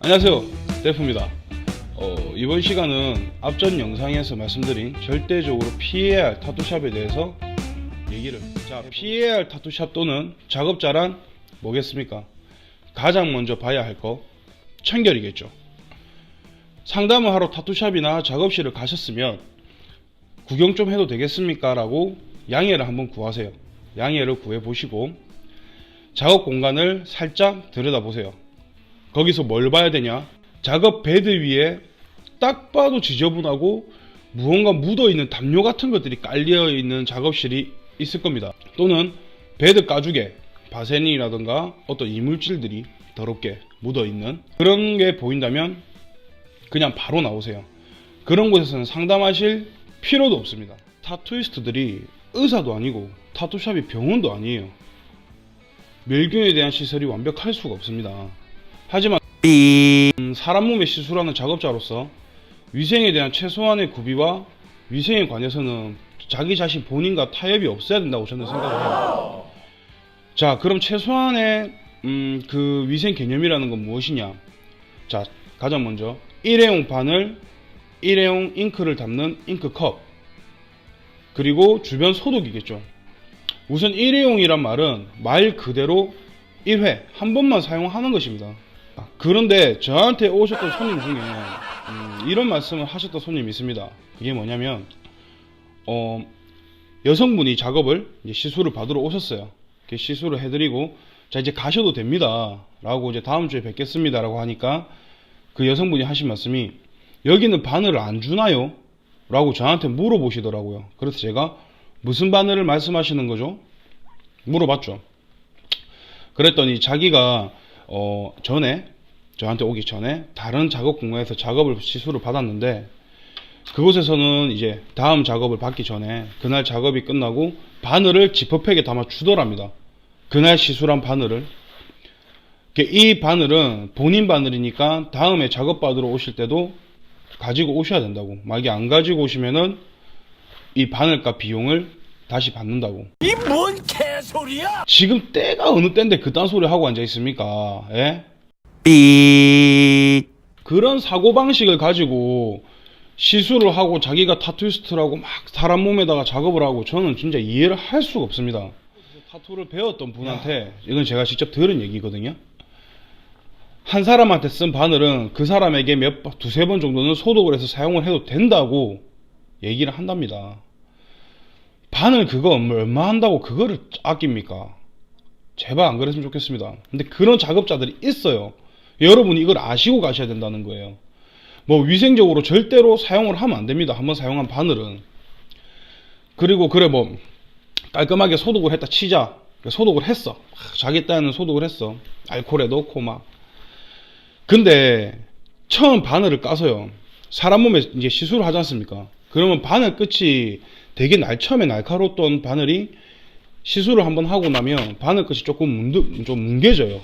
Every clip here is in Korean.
안녕하세요, 델프입니다. 이번 시간은 앞전 영상에서 말씀드린 절대적으로 피해야 할 타투샵에 대해서 피해야 할 타투샵 또는 작업자란 뭐겠습니까? 가장 먼저 봐야 할 거 청결이겠죠. 상담을 하러 타투샵이나 작업실을 가셨으면 구경 좀 해도 되겠습니까? 라고 양해를 한번 구하세요. 양해를 구해 보시고 작업 공간을 살짝 들여다보세요. 거기서 뭘 봐야 되냐? 작업 베드 위에 딱 봐도 지저분하고 무언가 묻어있는 담요 같은 것들이 깔려있는 작업실이 있을 겁니다. 또는 베드 가죽에 바세린이라든가 어떤 이물질들이 더럽게 묻어있는 그런 게 보인다면 그냥 바로 나오세요. 그런 곳에서는 상담하실 필요도 없습니다. 타투이스트들이 의사도 아니고 타투샵이 병원도 아니에요. 멸균에 대한 시설이 완벽할 수가 없습니다. 하지만 사람 몸에 시술하는 작업자로서 위생에 대한 최소한의 구비와 위생에 관해서는 자기 자신 본인과 타협이 없어야 된다고 저는 생각을 해요. 자, 그럼 최소한의 그 위생 개념이라는 건 무엇이냐? 자, 가장 먼저 일회용 바늘, 일회용 잉크를 담는 잉크컵, 그리고 주변 소독이겠죠. 우선 일회용이란 말은 말 그대로 1회 한 번만 사용하는 것입니다. 그런데 저한테 오셨던 손님 중에 이런 말씀을 하셨던 손님이 있습니다. 그게 뭐냐면 여성분이 작업을 이제 시술을 받으러 오셨어요. 시술을 해드리고 자 이제 가셔도 됩니다 라고 이제 다음 주에 뵙겠습니다 라고 하니까 그 여성분이 하신 말씀이 여기는 바늘을 안 주나요? 라고 저한테 물어보시더라고요. 그래서 제가 무슨 바늘을 말씀하시는 거죠? 물어봤죠. 그랬더니 자기가 저한테 오기 전에 다른 작업 공간에서 시술을 받았는데 그곳에서는 이제 다음 작업을 받기 전에 그날 작업이 끝나고 바늘을 지퍼백에 담아 주더랍니다. 그날 시술한 바늘을. 이 바늘은 본인 바늘이니까 다음에 작업 받으러 오실 때도 가지고 오셔야 된다고. 만약에 안 가지고 오시면은 이 바늘값 비용을 다시 받는다고. 이 뭔 개소리야? 지금 때가 어느 때인데 그딴 소리 하고 앉아 있습니까? 예? 그런 사고방식을 가지고 시술을 하고 자기가 타투이스트라고 막 사람 몸에다가 작업을 하고 저는 진짜 이해를 할 수가 없습니다. 타투를 배웠던 분한테 이건 제가 직접 들은 얘기거든요. 한 사람한테 쓴 바늘은 그 사람에게 두세 번 정도는 소독을 해서 사용을 해도 된다고 얘기를 한답니다. 바늘 그거 얼마 한다고 그거를 아낍니까? 제발 안 그랬으면 좋겠습니다. 근데 그런 작업자들이 있어요. 여러분이 이걸 아시고 가셔야 된다는 거예요. 뭐 위생적으로 절대로 사용을 하면 안 됩니다. 한번 사용한 바늘은. 그리고 그래 뭐 깔끔하게 소독을 했다 치자. 소독을 했어. 자기 딴에는 소독을 했어. 알코올에 넣고 막. 근데 처음 바늘을 까서요. 사람 몸에 이제 시술을 하지 않습니까? 그러면 바늘 끝이 되게 처음에 날카로웠던 바늘이 시술을 한번 하고 나면 바늘 끝이 조금 좀 뭉개져요.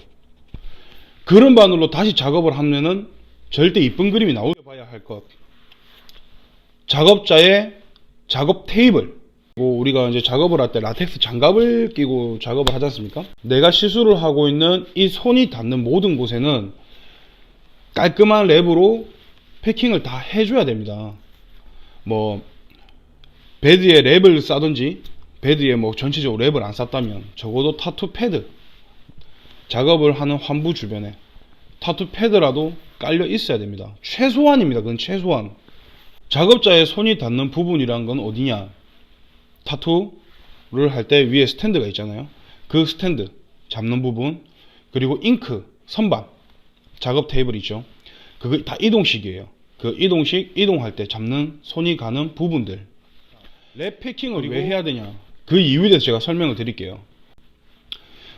그런 바늘로 다시 작업을 하면은 절대 이쁜 그림이 나오게 봐야 할 것. 작업자의 작업 테이블. 우리가 이제 작업을 할 때 라텍스 장갑을 끼고 작업을 하지 않습니까? 내가 시술을 하고 있는 이 손이 닿는 모든 곳에는 깔끔한 랩으로 패킹을 다 해줘야 됩니다. 뭐 베드에 랩을 싸든지 베드에 뭐 전체적으로 랩을 안 쌌다면 적어도 타투 패드, 작업을 하는 환부 주변에 타투 패드라도 깔려 있어야 됩니다. 최소한입니다. 그건 최소한. 작업자의 손이 닿는 부분이란 건 어디냐? 타투를 할 때 위에 스탠드가 있잖아요. 그 스탠드 잡는 부분, 그리고 잉크, 선반, 작업 테이블 있죠. 그거 다 이동식이에요. 그 이동할 때 잡는 손이 가는 부분들. 랩 패킹을 왜 해야 되냐? 그 이유에 대해서 제가 설명을 드릴게요.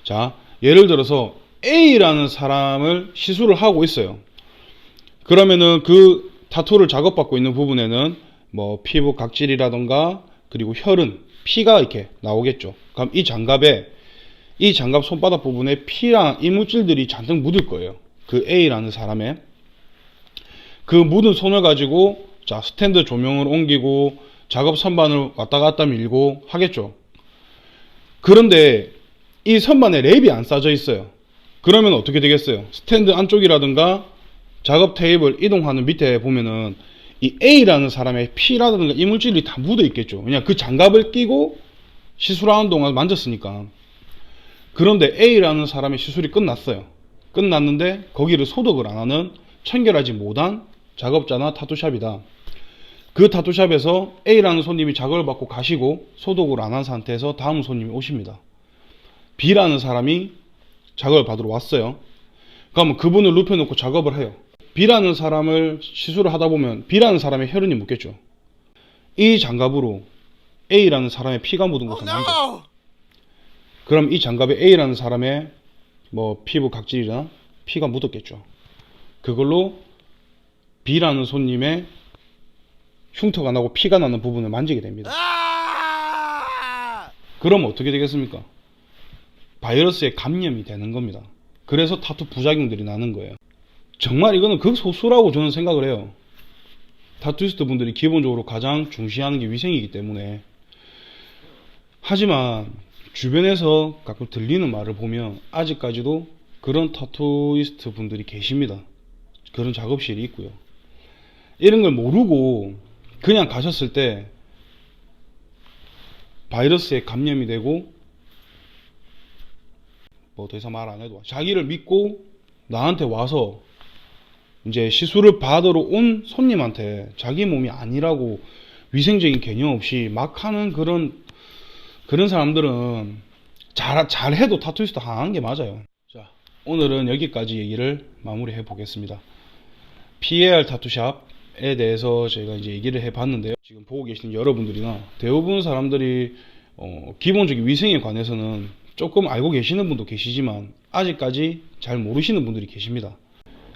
자, 예를 들어서 A라는 사람을 시술을 하고 있어요. 그러면은 그 타투를 작업받고 있는 부분에는 뭐 피부 각질이라던가 그리고 혈흔, 피가 이렇게 나오겠죠. 그럼 이 장갑 손바닥 부분에 피랑 이물질들이 잔뜩 묻을 거예요. 그 A라는 사람의 그 묻은 손을 가지고 자 스탠드 조명을 옮기고 작업 선반을 왔다 갔다 밀고 하겠죠. 그런데 이 선반에 랩이 안 싸져 있어요. 그러면 어떻게 되겠어요? 스탠드 안쪽이라든가 작업 테이블 이동하는 밑에 보면은 이 A라는 사람의 피라든가 이물질이 다 묻어 있겠죠. 그냥 그 장갑을 끼고 시술하는 동안 만졌으니까. 그런데 A라는 사람의 시술이 끝났어요. 끝났는데 거기를 소독을 안 하는 청결하지 못한 작업자나 타투샵이다. 그 타투샵에서 A라는 손님이 작업을 받고 가시고 소독을 안 한 상태에서 다음 손님이 오십니다. B라는 사람이 작업을 받으러 왔어요. 그러면 그분을 눕혀놓고 작업을 해요. B라는 사람을 시술을 하다 보면 B라는 사람의 혈흔이 묻겠죠. 이 장갑으로 A라는 사람의 피가 묻은 곳을 만져. 그럼 이 장갑에 A라는 사람의 뭐 피부 각질이나 피가 묻었겠죠. 그걸로 B라는 손님의 흉터가 나고 피가 나는 부분을 만지게 됩니다. 그럼 어떻게 되겠습니까? 바이러스에 감염이 되는 겁니다. 그래서 타투 부작용들이 나는 거예요. 정말 이거는 극소수라고 저는 생각을 해요. 타투이스트 분들이 기본적으로 가장 중시하는 게 위생이기 때문에. 하지만 주변에서 가끔 들리는 말을 보면 아직까지도 그런 타투이스트 분들이 계십니다. 그런 작업실이 있고요. 이런 걸 모르고 그냥 가셨을 때 바이러스에 감염이 되고, 뭐 더 이상 말 안 해도 자기를 믿고 나한테 와서 이제 시술을 받으러 온 손님한테 자기 몸이 아니라고 위생적인 개념 없이 막 하는 그런 사람들은 잘해도 타투이스트 하는 게 맞아요. 자, 오늘은 여기까지 얘기를 마무리해 보겠습니다. PAR 타투샵에 대해서 제가 이제 얘기를 해 봤는데요. 지금 보고 계시는 여러분들이나 대부분 사람들이 기본적인 위생에 관해서는 조금 알고 계시는 분도 계시지만 아직까지 잘 모르시는 분들이 계십니다.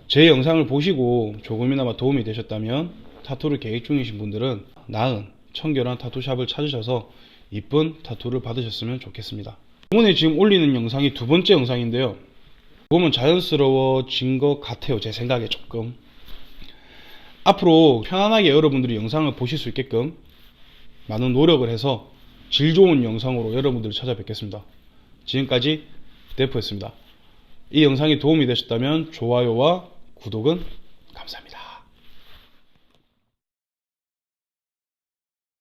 제 영상을 보시고 조금이나마 도움이 되셨다면 타투를 계획 중이신 분들은 나은 청결한 타투샵을 찾으셔서 이쁜 타투를 받으셨으면 좋겠습니다. 이번에 지금 올리는 영상이 두 번째 영상인데요. 보면 자연스러워진 것 같아요. 제 생각에 조금. 앞으로 편안하게 여러분들이 영상을 보실 수 있게끔 많은 노력을 해서 질 좋은 영상으로 여러분들을 찾아뵙겠습니다. 지금까지 데프였습니다. 이 영상이 도움이 되셨다면 좋아요와 구독은